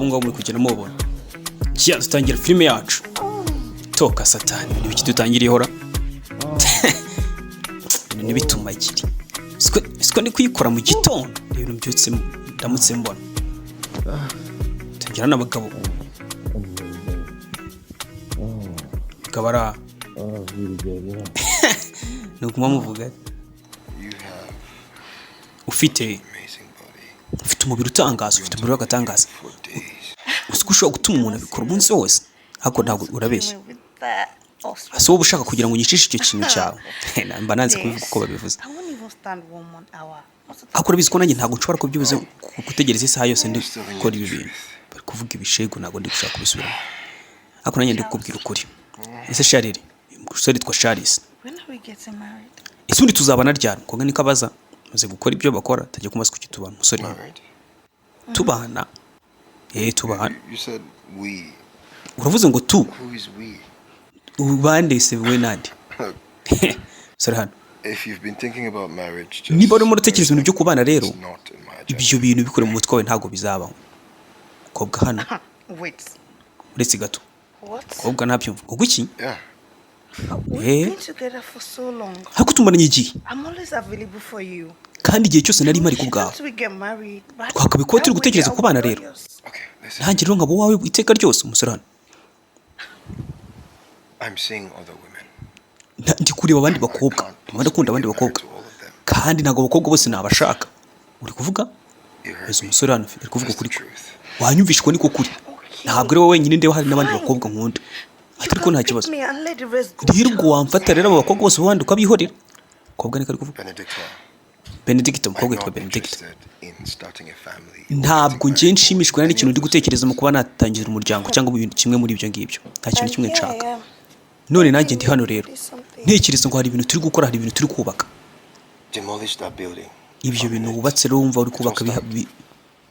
Ngo muri kugenda mubona. Kiya dutangira filme yacu. Toka satani ni biki dutangiriye hora. Ni bituma giri. Siko ndi kuyikora mu gitondo. Ibintu byutse ndamutse mbona. Tangira n'abagabo. Kabara. Nuguma muvuga. Ufite umubiri utangaza, ufite umubiri w'agatangaza. Usiko ushobora gutuma umuntu abikora umunsi wose. Hako ntabwo urabeshya. Ase wowe ushaka kugira ngo unyicishe icyo kintu cyawe. Mba nanze kubivuga uko babivuze. Akora bizi ko nanjye ntabwo nshobora kubyubuze gutegereza isaha yose ndi gukora ibi bintu. Bari kuvuga ibishego ntabwo ndi gushaka kubisubiramo. Ako nanjye ndi kukubwira ukuri. Ese Sharire, umusore twa Charles. Ese undi tuzabana ryari? Konga ni kabaza. Maze gukora ibyo bakora tajya kumasa kuki tubana umusore. Tubana. Tubana. Uravuze ngo tu. Ubande se we nandi. Sorry hano. If you've been thinking about marriage, niba urimo uratekereza ibintu byo kubana rero ibyo bintu bikore mu mutwe wawe ntabwo bizabaho. Kobwa hano. Uretse gato. Kobwa ntabyumva. Ngo guki? Hako tumaranye igihe. Kandi igihe cyose nari mari kubwaho. Twakabikora turi gutekereza kubana rero. Nanjye rero ngabo wawe iteka ryose umusore hano. I'm seeing other women. Ndi kureba abandi bakobwa. Ndakunda abandi bakobwa. Kandi ntago abakobwa bose nabashaka. Uri kuvuga? Ese umusore hano uri kuvuga kuri ko. Wanyumvishwe niko kuri. Ntabwo ari wowe wenyine ndeba hari n'abandi bakobwa nkunda. Atari ko nta kibazo. Rero ubwo wamfata rero abo bakobwa bose bandi ukabihorera. Kobwa ni kari kuvuga. Benedict umukobwa witwa Benedict. Ntabwo ngiye nshimishwa n'ikintu ndi gutekereza mu kuba natangira umuryango cyangwa ibintu kimwe muri ibyo ngibyo. Nta kintu kimwe nshaka. None nanjye ndi hano rero. Ntekereza ngo hari ibintu turi gukora, hari ibintu turi kubaka. Ibyo bintu wubatse rero wumva uri kubaka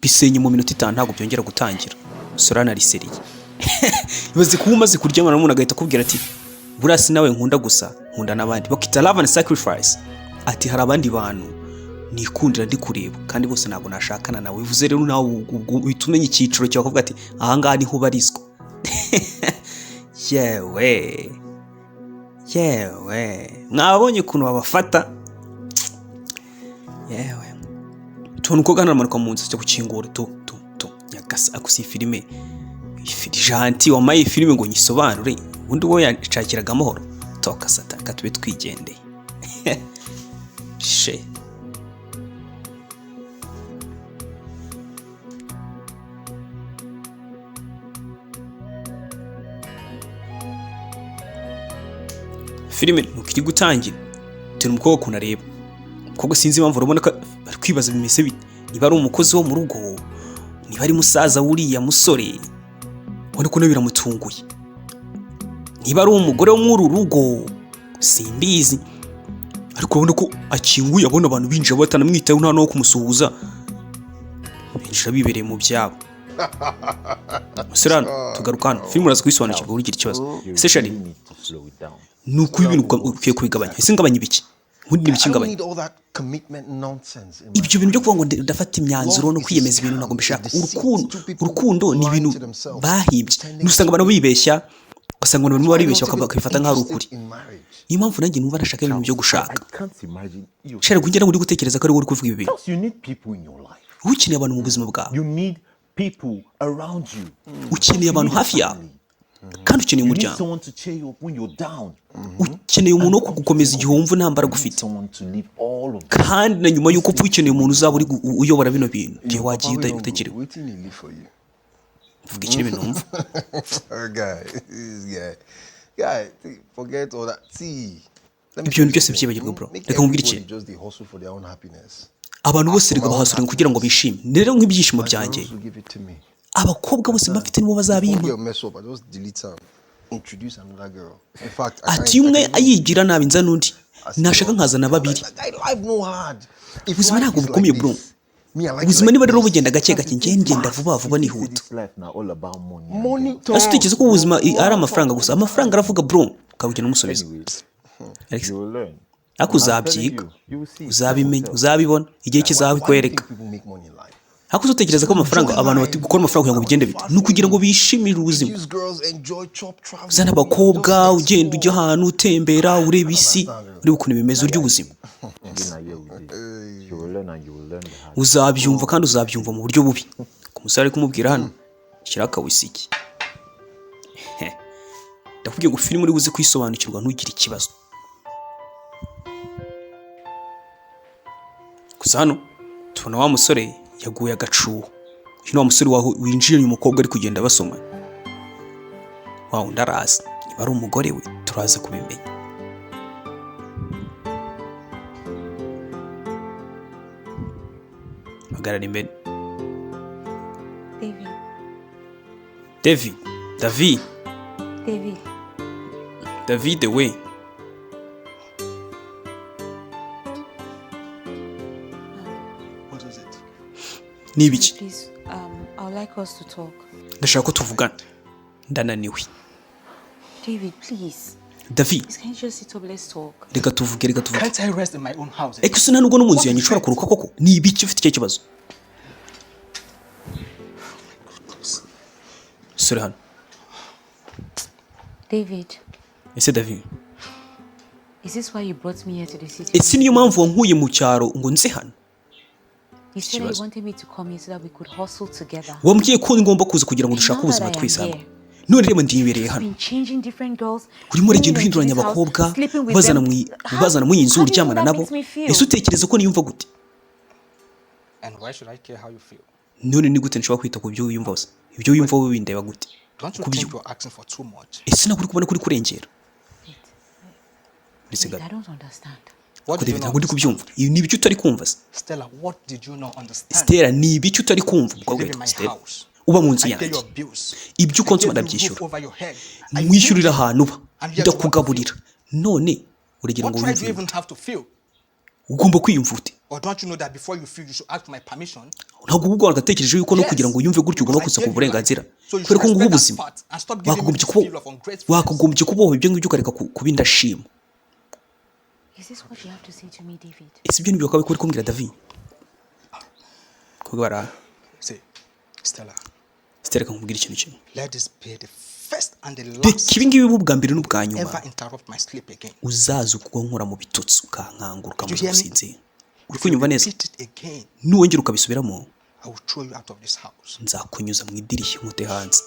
bisenye mu minota 5 ntabwo byongera gutangira. Sorana riseriye. Ibaze kuba umaze kuryamana n'umuntu agahita akubwira ati burasi nawe nkunda gusa nkunda n'abandi. Bakita love and sacrifice. Ati hari abandi bantu nikundira ndi kureba kandi bose ntabwo nashakana nawe. Bivuze rero nawe utumenye icyiciro cyawe kuvuga ati aha ngaha niho barizwa. Yewe mwabonye ukuntu babafata. Yewe tubona uko gana amanuka mu nzu cyo gukingura tu nyagasa akusi filime janti wamaye filime ngo nyisobanure undi wo yacakiraga amahoro. Toka sata katube twigendeye. She filime nukiri gutangira turi umukobwa kunareba koko sinzi impamvu urabona ko bari kwibaza bimeze bite. Niba ari umukozi wo mu rugo, niba ari musaza wuriya musore ubona ko biramutunguye, niba ari umugore wo muri rugo simbizi, ariko urabona ko akinguye abona abantu binjira batanamwitaho nta no kumusuhuza, binjira bibereye mu byabo. Musirano tugarukana filime uraza kwisobanukirwa ugira ikibazo. Ese Shari nuko ibintu ukwiye kubigabanya. Ese ngabanya ibiki? Ubundi ibiki ngabanya? Ibyo bintu byo kuvuga ngo ndafata imyanzuro no kwiyemeza ibintu ntago mbishaka. Urukundo ni ibintu bahibye. Nusanga abantu bibeshya, ugasanga abantu baribeshya bakabifata nk'ari ukuri. Niyo mpamvu nanjye numva nashaka ibintu byo gushaka. Shari kugera muri gutekereza ko ari wowe uri kuvuga ibi bintu. Ukeneye abantu mu buzima bwawe. Ukeneye abantu hafi yawe. Kandi ukeneye umuryango. Ukeneye umuntu wo kugukomeza igihe wumva ntambara gufite. Kandi na nyuma yuko upfa ukeneye umuntu uzaba uri uyobora bino bintu igihe wagiye utegerewe. Vuga ikiri ibintu wumva. Forget all that. See, ibyo bintu byose byibagirwa bro. Reka nkubwire ikintu. Abantu bose rega bahasura kugira ngo bishime. Rero nk'ibyishimo byanjye. Abakobwa bose bafite nibo bazabimpa. Ati umwe ayigira nabi nza nundi. Nashaka nkazana babiri. Ubuzima ntabwo bukomeye bro. Ubuzima niba rero bugenda gake gake ngenda vuba nihuta. Asutekereza ko ubuzima ari amafaranga gusa. Amafaranga aravuga bro. Ukabugena umusubiza. Alex. Akuzabyiga. Uzabimenya, uzabibona igihe kizabikwereka. hakuze utekereza ko amafaranga abantu bati gukora amafaranga kugira ngo bigende bite ni ukugira ngo bishimire ubuzima uzana abakobwa ugenda ujya ahantu utembera ureba isi ureba ukuntu bimeze urya ubuzima uzabyumva kandi uzabyumva mu buryo bubi ku musore ari kumubwira hano kiraka wisiki ndakubwiye ngo filime uri buze kwisobanukirwa ntugire ikibazo gusa hano tubona wa musore yaguye agacuho hino wa musore winjiye uyu mukobwa ari kugenda basoma wa undi araza niba ari umugore we turaza kubimenya hagarara imbere David we nibiki ndashaka ko tuvugana ndananiwe David reka tuvuge ekusi nta nubwo no mu nzu yanjye nshobora kuruka koko ni ibiki ufite icyo kibazo sore hano ese David ese niyo mpamvu wankuye mu cyaro ngo nze hano wambwiye ko ngomba kuza kugira ngo dushake ubuzima twese hamwe none reba ndibereye hano urimo uragenda uhinduranya abakobwa bazana mu inzu uryamana nabo ese utekereza ko niyumva gute none ni gute nshobora kwita ku byo wiyumva gusa ibyo wiyumva wowe bindeba gute ese ntabwo uri kubona ko uri kurengera David ntabwo ndi kubyumva ibi ni ibiki utari kumva Stella ni ibiki utari kumva Stella uba mu nzu yanjye ibyo ukonsoma ndabyishyura mwishyurira ahantu uba ndakugaburira none uragira ngo wiyumve ugomba kwiyumva ute ntabwo ubwo wagatekereje yuko no kugira ngo uyumve gutyo ugomba kuza ku burenganzira kubera ko ngubu ubuzima wakagombye kubaho ibyo ngibyo ukareka kuba indashima ese ibyo nibyo ukaba uri kumbwira David kubara Stella reka nkubwire ikintu kimwe reka ibi ngibi bubwa mbere n'ubwa nyuma uzaza ukunkura mu bitutsi ukankangura ukamuza gusinzira uri kunyumva neza nuwongera ukabisubiramo nzakunyuza mu idirishya nkute hanze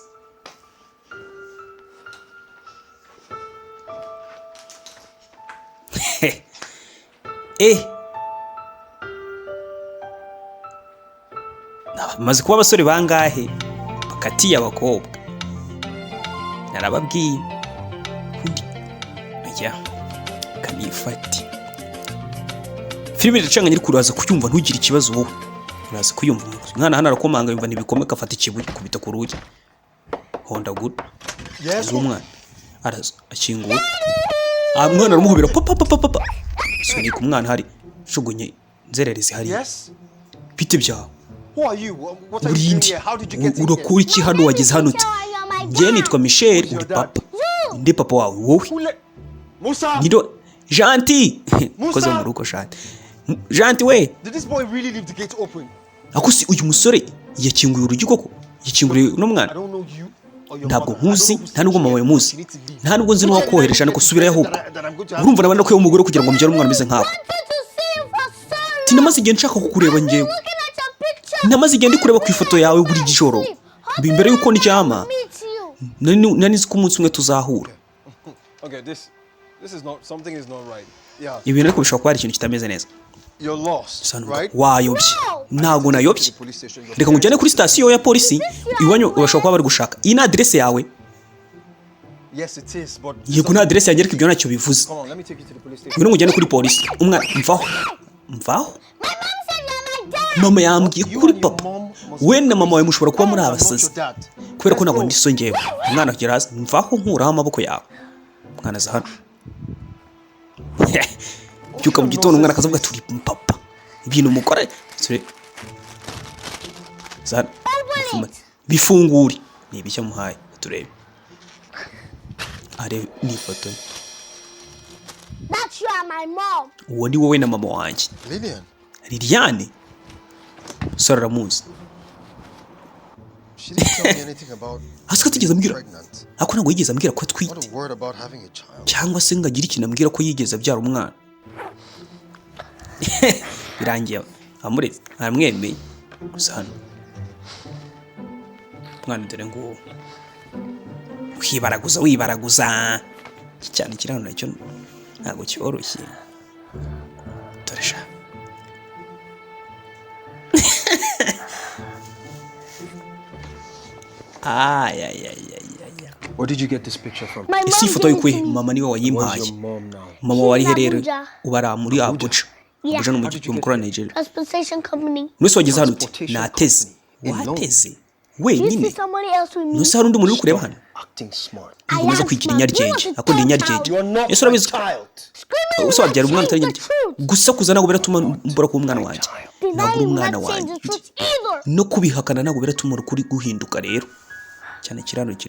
maze kuba abasore bangahe bakatiye abakobwa narababwiye undi ajya kanifati filime iracanganye ariko uraza kuyumva ntugire ikibazo wowe uraza kuyumva umwana hano arakomanga yumva ntibikomeka afata ikibuye kubita ku rugi hondagura z'umwana araza akinguye mwana aramuhobera papa soni ku mwana hari shugunye nzererezi hari bite byawe urindi urakura iki hano wageze hano uti njye nitwa Michel uri papa ndi papa wawe wowe nido Janti koze mu rugo Janti we akusi uyu musore yakinguye urugi koko yakinguriye no mwana ntabwo nkuzi nta nubwo mama muzi nta nubwo nzi no koheresha no kusubirayo ahubwo urumva nabana ko umugore kugira ngo mbyare umwana ameze nkawe tinamaze igihe nshaka kukureba ngewe namaze igihe ndi kureba ku ifoto yawe buri gijoro imbere yuko ndyama nanizi ko umunsi umwe tuzahura ibintu ariko bishobora kuba ari ikintu kitameze neza wayobye ntabwo nayobye reka ngujyane kuri sitasiyo ya polisi iwanyu urashobora kuba bari gushaka iyi ni aderese yawe yego ni aderese yanjye ariko ibyo ntacyo bivuze ngwino ngujyane kuri polisi umwana mvaho mama yambwiye kuri papa we na mama wawe mushobora kuba muri abasazi kubera ko ntabwo ndi so ngewe umwana agera hasi mvaho nkuraho amaboko yawe umwana aza hano byuka mu gitondo umwana akazavuga turi papa ibintu umukora bifungure ni ibishya muhaye turebe arebe ni ifoto uwo ni wowe na mama wanjye Liliane sora ramuzi She didn't tell me anything about hasi katigeze ambwira pregnant. ariko ntabwo yigeze ambwira ko Not atwite a word about having a child. cyangwa se ngo agire ikintu ambwira ko yigeze abyara umwana birangiye amuretse aramwemeye gusa hano umwana dore ngo wibaraguza iki cyane kiri hano nacyo ntabwo cyoroshye dore sha Where did you get this picture from? isi ifoto y'ukwe mama niwe wayimpaye Where's your mom now? mama wari herero ubara muri Abuja Abuja no mu gihugu mukuru wa Nigeria Transportation company. mwese wageze hano uti Transportation nateze company. wateze Do you wenyine see somebody else with me? nose hari undi muntu uri kureba hano Acting smart. nkomeza kwigira inyaryenge akunda inyaryenge You are not ese my urabizi child. uso wabyara umwana utari nyine gusa kuza ntabwo biratuma mbura kuba umwana wanjye ntabwo uri umwana wanjye no kubihakana ntabwo biratuma ukuri guhinduka rero cyane kirano kiri